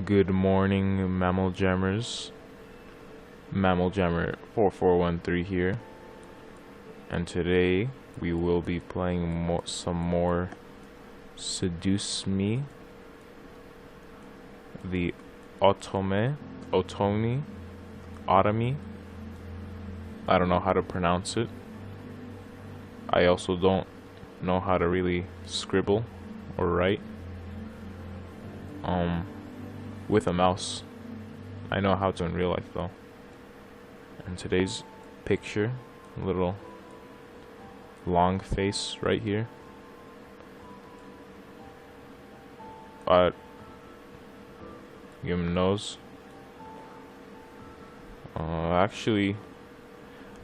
Good morning, Mammal Jammers. Mammal Jammer 4413 here, and today we will be playing some more Seduce Me, the Otome. I don't know how to pronounce it. I also don't know how to really scribble or write with a mouse. I know how to in real life though. And today's picture, a little long face right here. But give him a nose. Actually,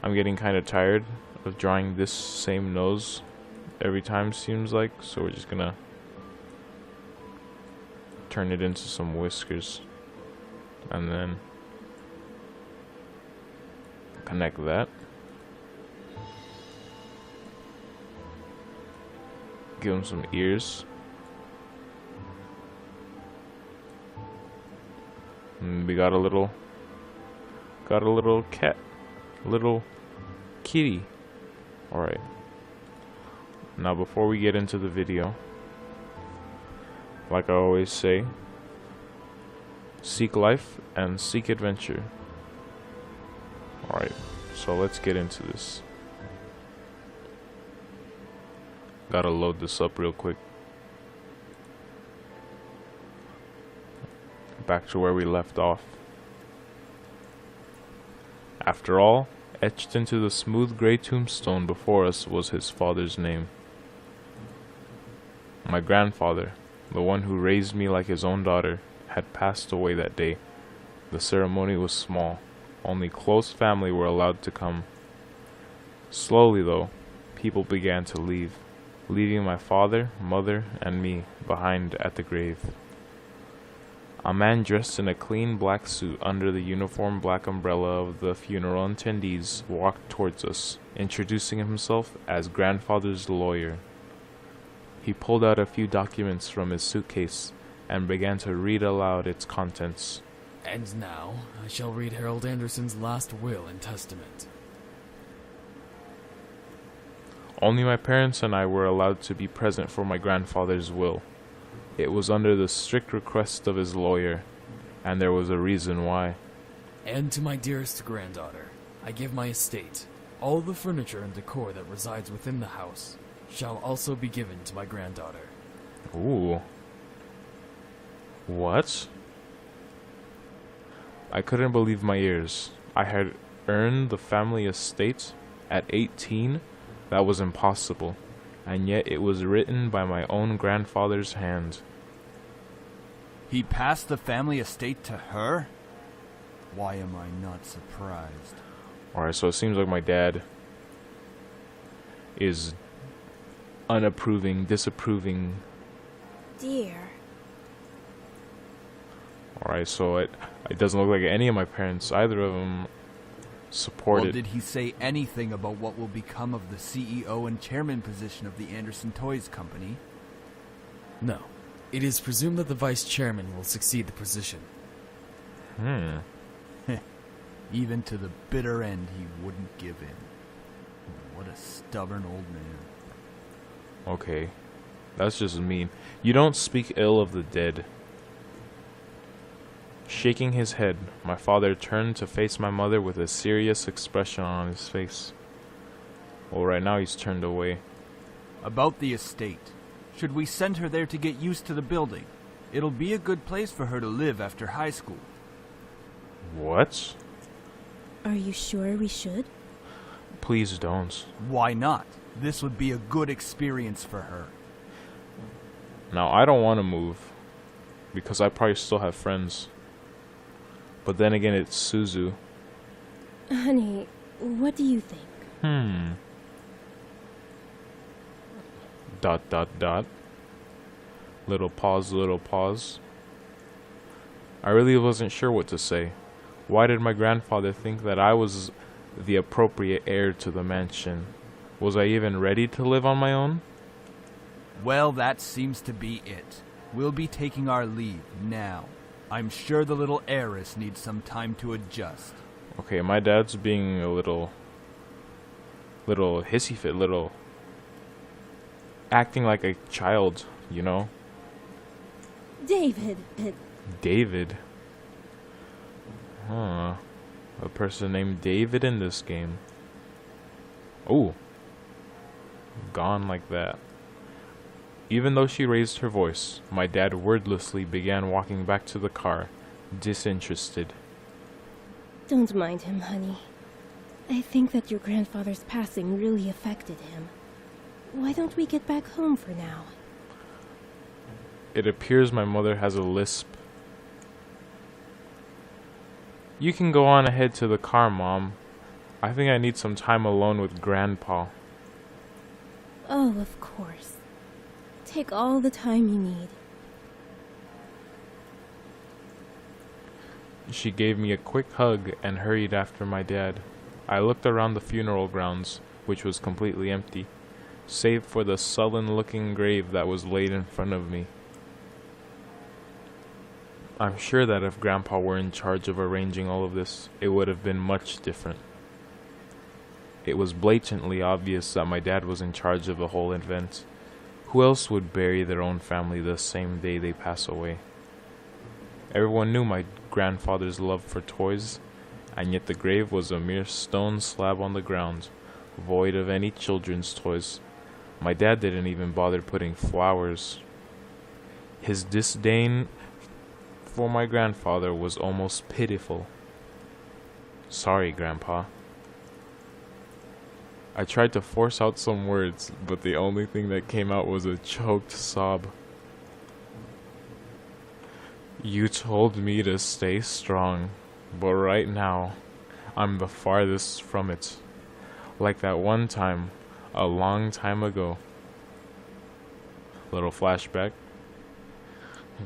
I'm getting kind of tired of drawing this same nose every time, seems like, so we're just gonna turn it into some whiskers and then connect that. Give him some ears. And we got a little cat, little kitty. Alright. Now before we get into the video, like I always say, seek life and seek adventure. Alright, so let's get into this. Gotta load this up real quick. Back to where we left off. After all, etched into the smooth gray tombstone before us was his father's name. My grandfather, the one who raised me like his own daughter, had passed away that day. The ceremony was small. Only close family were allowed to come. Slowly, though, people began to leave, leaving my father, mother, and me behind at the grave. A man dressed in a clean black suit under the uniform black umbrella of the funeral attendees walked towards us, introducing himself as grandfather's lawyer. He pulled out a few documents from his suitcase and began to read aloud its contents. And now, I shall read Harold Anderson's last will and testament. Only my parents and I were allowed to be present for my grandfather's will. It was under the strict request of his lawyer, and there was a reason why. And to my dearest granddaughter, I give my estate. All the furniture and decor that resides within the house shall also be given to my granddaughter. Ooh. What? I couldn't believe my ears. I had earned the family estate at 18? That was impossible. And yet it was written by my own grandfather's hand. He passed the family estate to her? Why am I not surprised? Alright, so it seems like my dad is disapproving. Dear. Alright, so it doesn't look like any of my parents, either of them, supported. Well, did he say anything about what will become of the CEO and chairman position of the Anderson Toys Company? No. It is presumed that the vice chairman will succeed the position. Even to the bitter end, he wouldn't give in. What a stubborn old man. Okay. That's just mean. You don't speak ill of the dead. Shaking his head, my father turned to face my mother with a serious expression on his face. Well, right now he's turned away. About the estate. Should we send her there to get used to the building? It'll be a good place for her to live after high school. What? Are you sure we should? Please don't. Why not? This would be a good experience for her. Now, I don't want to move, because I probably still have friends. But then again, it's Suzu. Honey, what do you think? Dot. Little pause. I really wasn't sure what to say. Why did my grandfather think that I was the appropriate heir to the mansion? Was I even ready to live on my own? Well, that seems to be it. We'll be taking our leave now. I'm sure the little heiress needs some time to adjust. Okay, my dad's being a little hissy fit, acting like a child, you know? David, David? Huh. A person named David in this game. Oh. Gone like that. Even though she raised her voice, my dad wordlessly began walking back to the car, disinterested. don't mind him, honey. I think that your grandfather's passing really affected him. Why don't we get back home for now? It appears my mother has a lisp. You can go on ahead to the car, Mom. I think I need some time alone with Grandpa. Oh, of course. Take all the time you need. She gave me a quick hug and hurried after my dad. I looked around the funeral grounds, which was completely empty, save for the sullen-looking grave that was laid in front of me. I'm sure that if Grandpa were in charge of arranging all of this, it would have been much different. It was blatantly obvious that my dad was in charge of the whole event. Who else would bury their own family the same day they pass away? Everyone knew my grandfather's love for toys, and yet the grave was a mere stone slab on the ground, void of any children's toys. My dad didn't even bother putting flowers. His disdain for my grandfather was almost pitiful. Sorry, Grandpa. I tried to force out some words, but the only thing that came out was a choked sob. You told me to stay strong, but right now, I'm the farthest from it. Like that one time, a long time ago. Little flashback.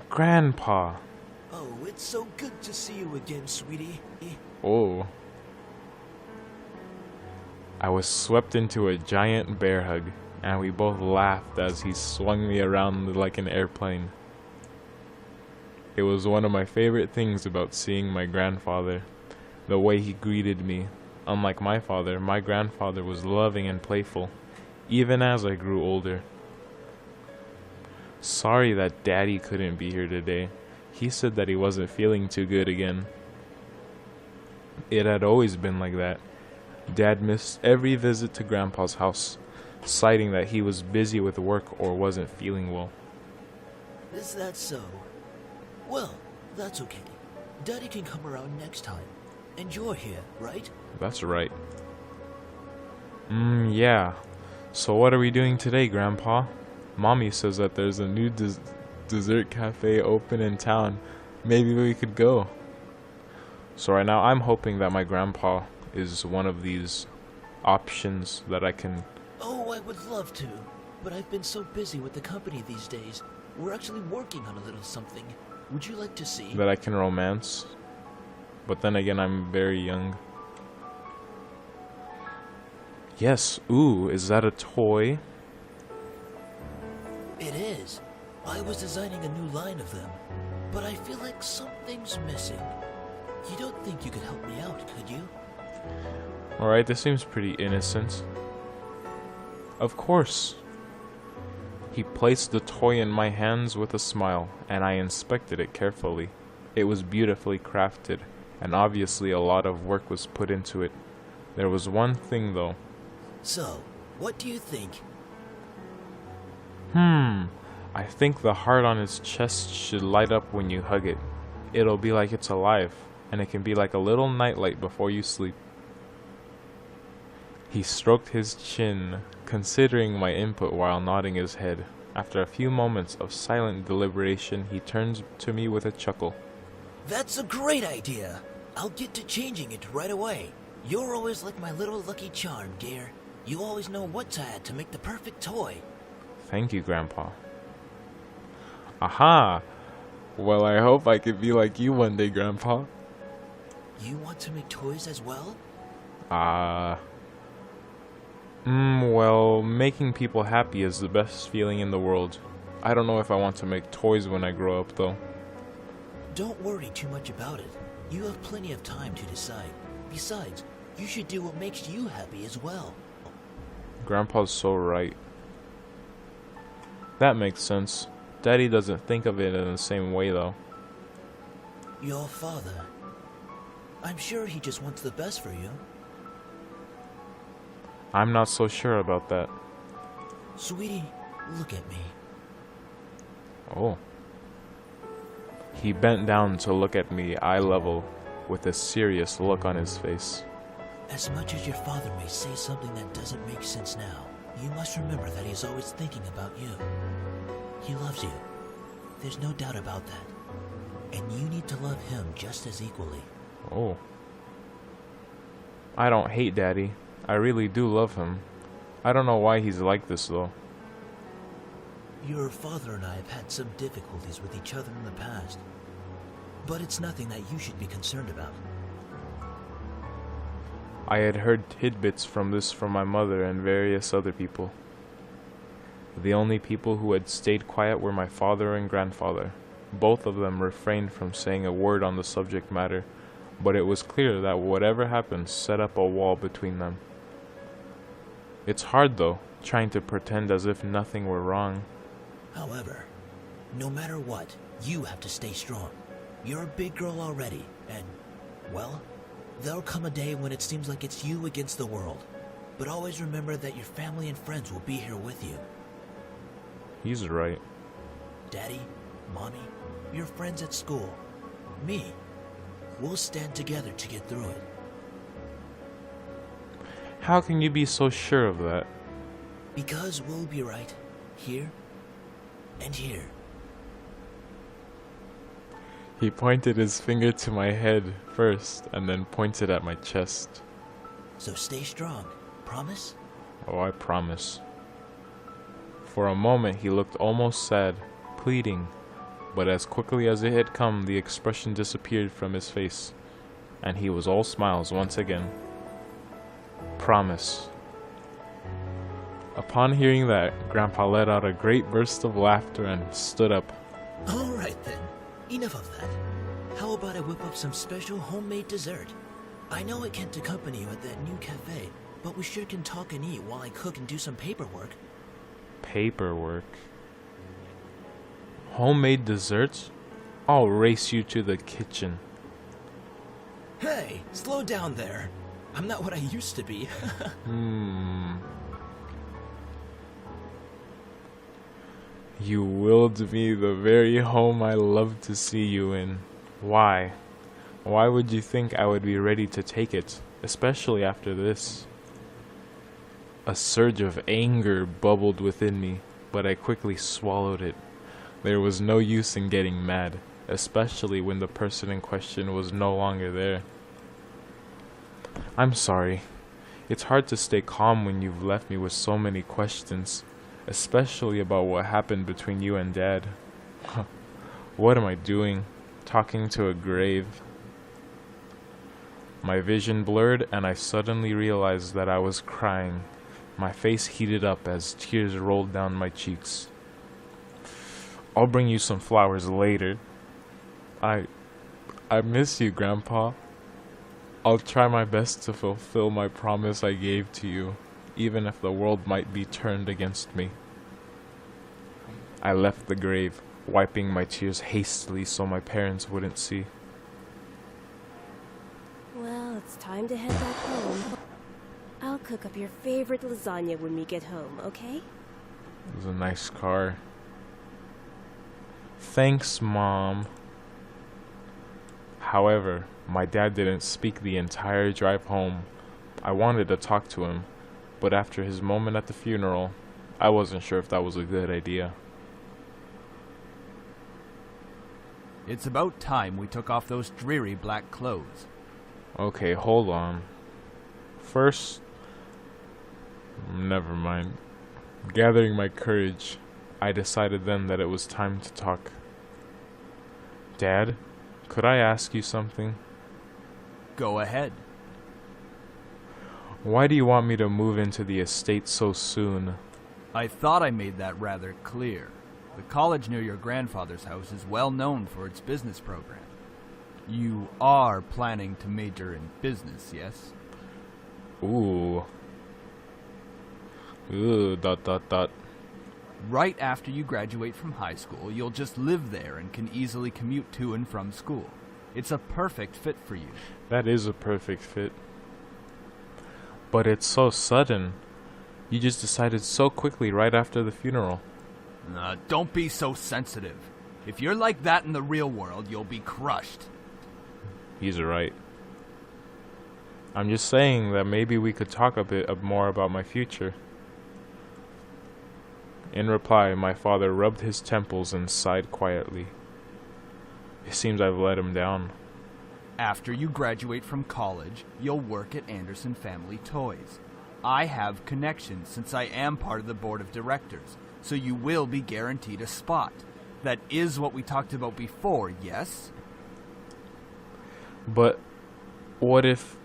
Grandpa! Oh, it's so good to see you again, sweetie. Oh. I was swept into a giant bear hug, and we both laughed as he swung me around like an airplane. It was one of my favorite things about seeing my grandfather, the way he greeted me. Unlike my father, my grandfather was loving and playful, even as I grew older. Sorry that Daddy couldn't be here today. He said that he wasn't feeling too good again. It had always been like that. Dad missed every visit to Grandpa's house, citing that he was busy with work or wasn't feeling well. Is that so? Well, that's okay. Daddy can come around next time. And you're here, right? That's right. Yeah. So what are we doing today, Grandpa? Mommy says that there's a new dessert cafe open in town. Maybe we could go. So right now I'm hoping that my grandpa is one of these options that I can... Oh, I would love to. But I've been so busy with the company these days. We're actually working on a little something. Would you like to see? That I can romance. But then again, I'm very young. Yes, ooh, is that a toy? It is. I was designing a new line of them. But I feel like something's missing. You don't think you could help me out, could you? Alright, this seems pretty innocent. Of course. He placed the toy in my hands with a smile, and I inspected it carefully. It was beautifully crafted, and obviously a lot of work was put into it. There was one thing though. So, what do you think? I think the heart on his chest should light up when you hug it. It'll be like it's alive, and it can be like a little nightlight before you sleep. He stroked his chin, considering my input while nodding his head. After a few moments of silent deliberation, he turned to me with a chuckle. That's a great idea. I'll get to changing it right away. You're always like my little lucky charm, dear. You always know what to add to make the perfect toy. Thank you, Grandpa. Aha! Well, I hope I could be like you one day, Grandpa. You want to make toys as well? Well, making people happy is the best feeling in the world. I don't know if I want to make toys when I grow up, though. Don't worry too much about it. You have plenty of time to decide. Besides, you should do what makes you happy as well. Grandpa's so right. That makes sense. Daddy doesn't think of it in the same way though. Your father. I'm sure he just wants the best for you. I'm not so sure about that. Sweetie, look at me. Oh. He bent down to look at me eye level with a serious look on his face. As much as your father may say something that doesn't make sense now, you must remember that he's always thinking about you. He loves you. There's no doubt about that. And you need to love him just as equally. Oh. I don't hate Daddy. I really do love him. I don't know why he's like this though. Your father and I have had some difficulties with each other in the past. But it's nothing that you should be concerned about. I had heard tidbits from this from my mother and various other people. The only people who had stayed quiet were my father and grandfather. Both of them refrained from saying a word on the subject matter, but it was clear that whatever happened set up a wall between them. It's hard though, trying to pretend as if nothing were wrong. However, no matter what, you have to stay strong. You're a big girl already, and, well, there'll come a day when it seems like it's you against the world. But always remember that your family and friends will be here with you. He's right. Daddy, Mommy, your friends at school, me. We'll stand together to get through it. How can you be so sure of that? Because we'll be right here and here. He pointed his finger to my head first and then pointed at my chest. So stay strong. Promise? Oh, I promise. For a moment he looked almost sad, pleading, but as quickly as it had come, the expression disappeared from his face, and he was all smiles once again. Promise. Upon hearing that, Grandpa let out a great burst of laughter and stood up. All right then. Enough of that. How about I whip up some special homemade dessert? I know I can't accompany you at that new cafe, but we sure can talk and eat while I cook and do some paperwork. Paperwork? Homemade desserts? I'll race you to the kitchen. Hey, slow down there. I'm not what I used to be. You willed me the very home I love to see you in. Why? Why would you think I would be ready to take it, especially after this? A surge of anger bubbled within me, but I quickly swallowed it. There was no use in getting mad, especially when the person in question was no longer there. I'm sorry. It's hard to stay calm when you've left me with so many questions, especially about what happened between you and Dad. What am I doing? Talking to a grave. My vision blurred and I suddenly realized that I was crying. My face heated up as tears rolled down my cheeks. I'll bring you some flowers later. I miss you, Grandpa. I'll try my best to fulfill my promise I gave to you, even if the world might be turned against me. I left the grave, wiping my tears hastily so my parents wouldn't see. Well, it's time to head back home. I'll cook up your favorite lasagna when we get home, okay? It was a nice car. Thanks, Mom. However, my dad didn't speak the entire drive home. I wanted to talk to him, but after his moment at the funeral, I wasn't sure if that was a good idea. It's about time we took off those dreary black clothes. Okay, hold on. First, never mind. Gathering my courage, I decided then that it was time to talk. Dad, could I ask you something? Go ahead. Why do you want me to move into the estate so soon? I thought I made that rather clear. The college near your grandfather's house is well known for its business program. You are planning to major in business, yes? Ooh. Ooh, dot dot dot. Right after you graduate from high school, you'll just live there and can easily commute to and from school. It's a perfect fit for you. That is a perfect fit. But it's so sudden. You just decided so quickly right after the funeral. Don't be so sensitive. If you're like that in the real world, you'll be crushed. He's right. I'm just saying that maybe we could talk a bit more about my future. In reply, my father rubbed his temples and sighed quietly. It seems I've let him down. After you graduate from college, you'll work at Anderson Family Toys. I have connections since I am part of the board of directors, so you will be guaranteed a spot. That is what we talked about before, yes? But what if...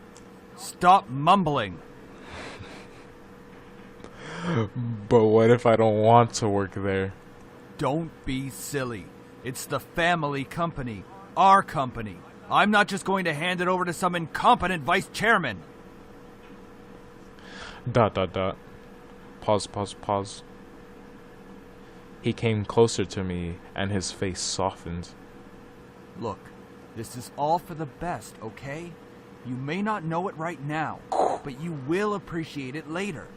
Stop mumbling! But what if I don't want to work there? Don't be silly. It's the family company. Our company. I'm not just going to hand it over to some incompetent vice chairman. Dot dot dot. Pause, pause, pause. He came closer to me and his face softened. Look, this is all for the best, okay? You may not know it right now, but you will appreciate it later.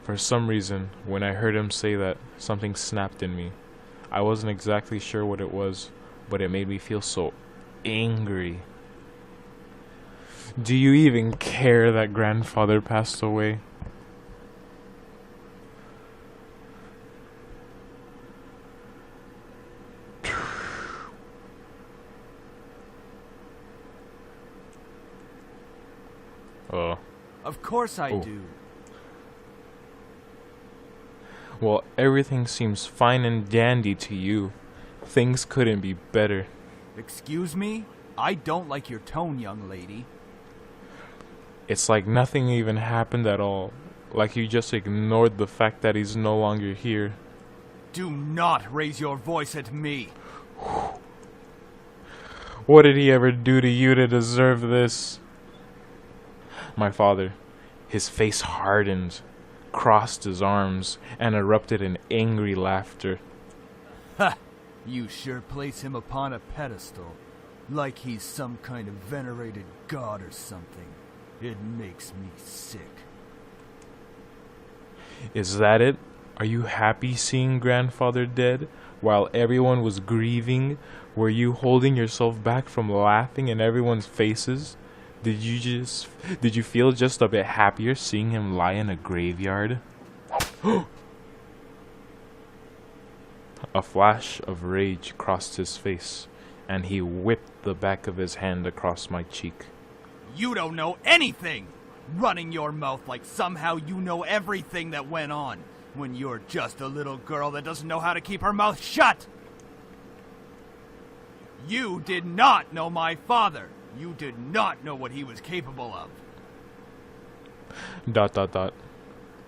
For some reason, when I heard him say that, something snapped in me. I wasn't exactly sure what it was, but it made me feel so angry. Do you even care that grandfather passed away? Of course I Oh. do. Well, everything seems fine and dandy to you. Things couldn't be better. Excuse me? I don't like your tone, young lady. It's like nothing even happened at all. Like you just ignored the fact that he's no longer here. Do not raise your voice at me. What did he ever do to you to deserve this? My father, his face hardened, crossed his arms, and erupted in angry laughter. Ha! You sure place him upon a pedestal, like he's some kind of venerated god or something. It makes me sick. Is that it? Are you happy seeing grandfather dead? While everyone was grieving, were you holding yourself back from laughing in everyone's faces? Did you feel just a bit happier seeing him lie in a graveyard? A flash of rage crossed his face, and he whipped the back of his hand across my cheek. You don't know anything! Running your mouth like somehow you know everything that went on, when you're just a little girl that doesn't know how to keep her mouth shut! You did not know my father! You did not know what he was capable of! Dot dot dot.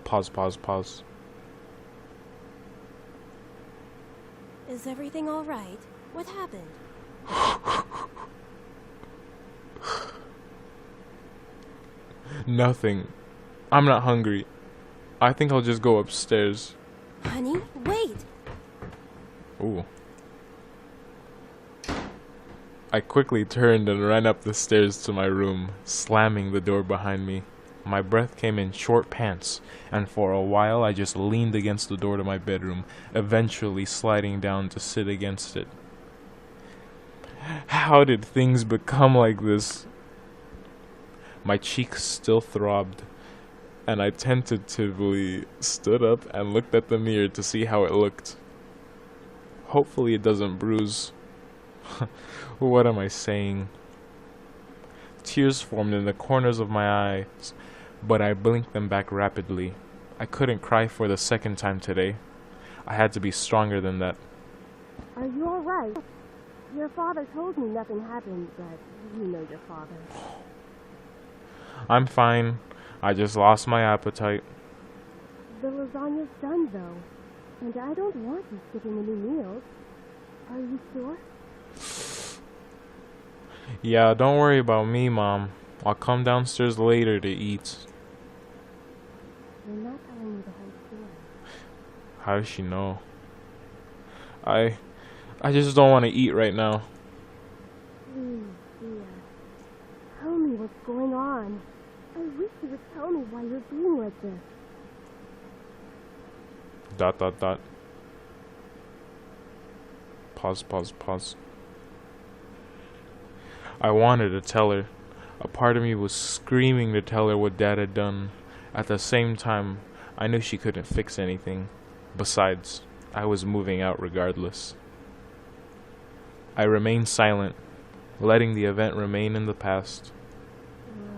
Pause, pause, pause. Is everything all right? What happened? Nothing. I'm not hungry. I think I'll just go upstairs. Honey, wait! Ooh. I quickly turned and ran up the stairs to my room, slamming the door behind me. My breath came in short pants, and for a while I just leaned against the door to my bedroom, eventually sliding down to sit against it. How did things become like this? My cheeks still throbbed, and I tentatively stood up and looked at the mirror to see how it looked. Hopefully it doesn't bruise. What am I saying? Tears formed in the corners of my eyes, but I blinked them back rapidly. I couldn't cry for the second time today. I had to be stronger than that. Are you all right? Your father told me nothing happened, but you know your father. I'm fine. I just lost my appetite. The lasagna's done, though. And I don't want you skipping any meals. Are you sure? Yeah, don't worry about me, Mom. I'll come downstairs later to eat. You're not telling me the whole story. How does she know? I just don't want to eat right now. Please, dear. Tell me what's going on. I wish you would tell me why you're being like this. ... Pause. I wanted to tell her. A part of me was screaming to tell her what Dad had done. At the same time, I knew she couldn't fix anything. Besides, I was moving out regardless. I remained silent, letting the event remain in the past. Well,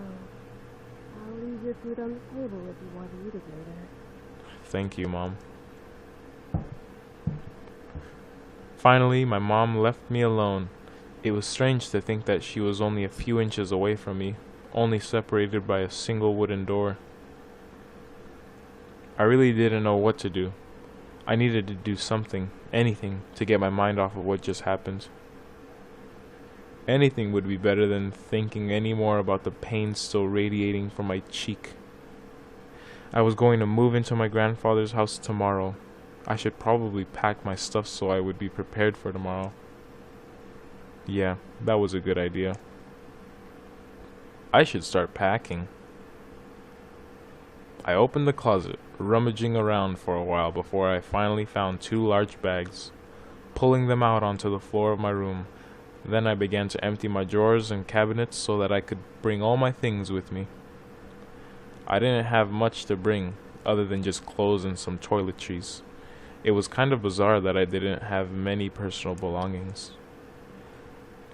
I'll leave your food on the table if you want to eat it later. Thank you, Mom. Finally, my mom left me alone. It was strange to think that she was only a few inches away from me, only separated by a single wooden door. I really didn't know what to do. I needed to do something, anything, to get my mind off of what just happened. Anything would be better than thinking any more about the pain still radiating from my cheek. I was going to move into my grandfather's house tomorrow. I should probably pack my stuff so I would be prepared for tomorrow. Yeah, that was a good idea. I should start packing. I opened the closet, rummaging around for a while before I finally found 2 large bags, pulling them out onto the floor of my room. Then I began to empty my drawers and cabinets so that I could bring all my things with me. I didn't have much to bring, other than just clothes and some toiletries. It was kind of bizarre that I didn't have many personal belongings.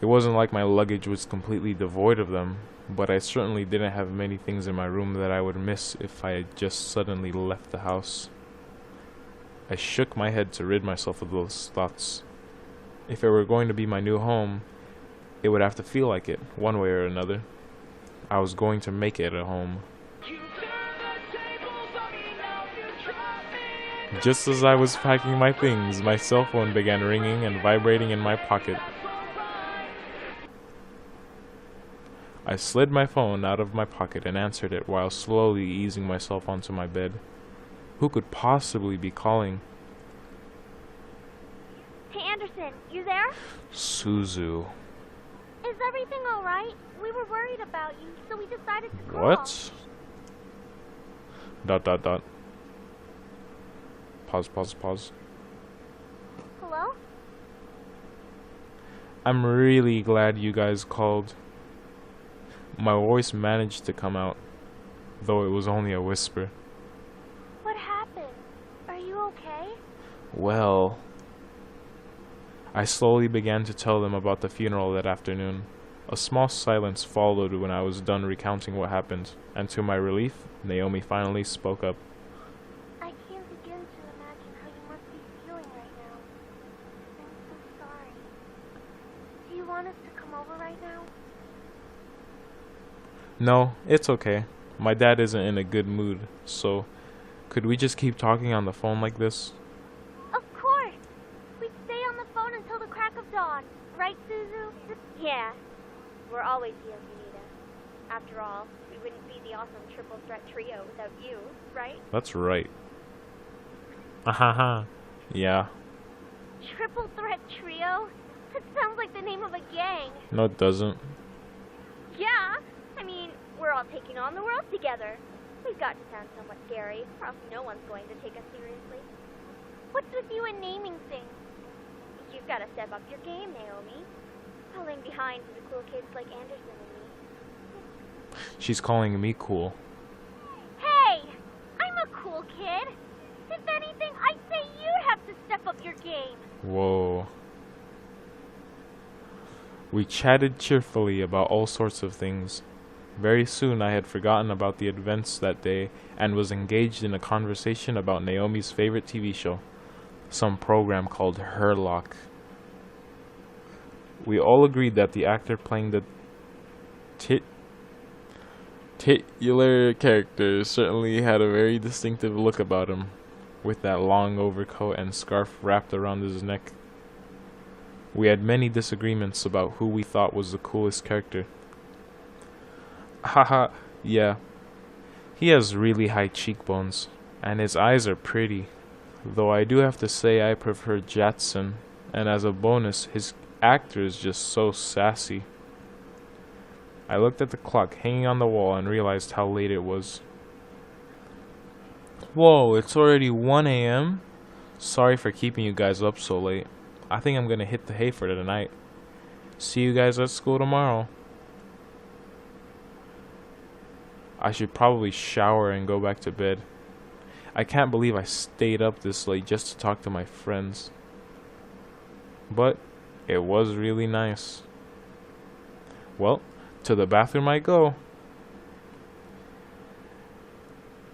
It wasn't like my luggage was completely devoid of them, but I certainly didn't have many things in my room that I would miss if I had just suddenly left the house. I shook my head to rid myself of those thoughts. If it were going to be my new home, it would have to feel like it, one way or another. I was going to make it a home. Just as I was packing my things, my cell phone began ringing and vibrating in my pocket. I slid my phone out of my pocket and answered it while slowly easing myself onto my bed. Who could possibly be calling? Hey Anderson, you there? Suzu. Is everything alright? We were worried about you, so we decided to call. What? ... Pause. Hello? I'm really glad you guys called. My voice managed to come out, though it was only a whisper. What happened? Are you okay? Well, I slowly began to tell them about the funeral that afternoon. A small silence followed when I was done recounting what happened, and to my relief, Naomi finally spoke up. I can't begin to imagine how you must be feeling right now. I'm so sorry. Do you want us to come over right now? No, it's okay. My dad isn't in a good mood, so could we just keep talking on the phone like this? Of course! We'd stay on the phone until the crack of dawn. Right, Suzu? Yeah. We're always here if you need us. After all, we wouldn't be the awesome triple threat trio without you, right? That's right. Ahaha. Yeah. Triple threat trio? That sounds like the name of a gang. No, it doesn't. Yeah. I mean, we're all taking on the world together. We've got to sound somewhat scary, or else no one's going to take us seriously. What's with you and naming things? You've got to step up your game, Naomi. Falling behind the cool kids like Anderson and me. She's calling me cool. Hey! I'm a cool kid! If anything, I'd say you'd have to step up your game. Whoa. We chatted cheerfully about all sorts of things. Very soon I had forgotten about the events that day and was engaged in a conversation about Naomi's favorite TV show, some program called Herlock. We all agreed that the actor playing the titular character certainly had a very distinctive look about him, with that long overcoat and scarf wrapped around his neck. We had many disagreements about who we thought was the coolest character. Haha, yeah. He has really high cheekbones, and his eyes are pretty, though I do have to say I prefer Jatson, and as a bonus, his actor is just so sassy. I looked at the clock hanging on the wall and realized how late it was. Whoa, it's already 1 a.m.? Sorry for keeping you guys up so late. I think I'm gonna hit the hay for tonight. See you guys at school tomorrow. I should probably shower and go back to bed. I can't believe I stayed up this late just to talk to my friends. But it was really nice. Well, to the bathroom I go.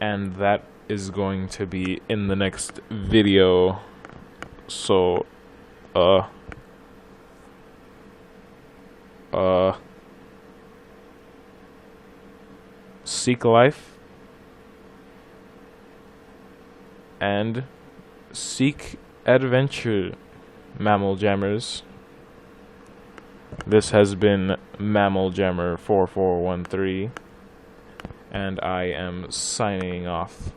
And that is going to be in the next video. So, seek life and seek adventure, Mammal Jammers. This has been Mammal Jammer 4413, and I am signing off.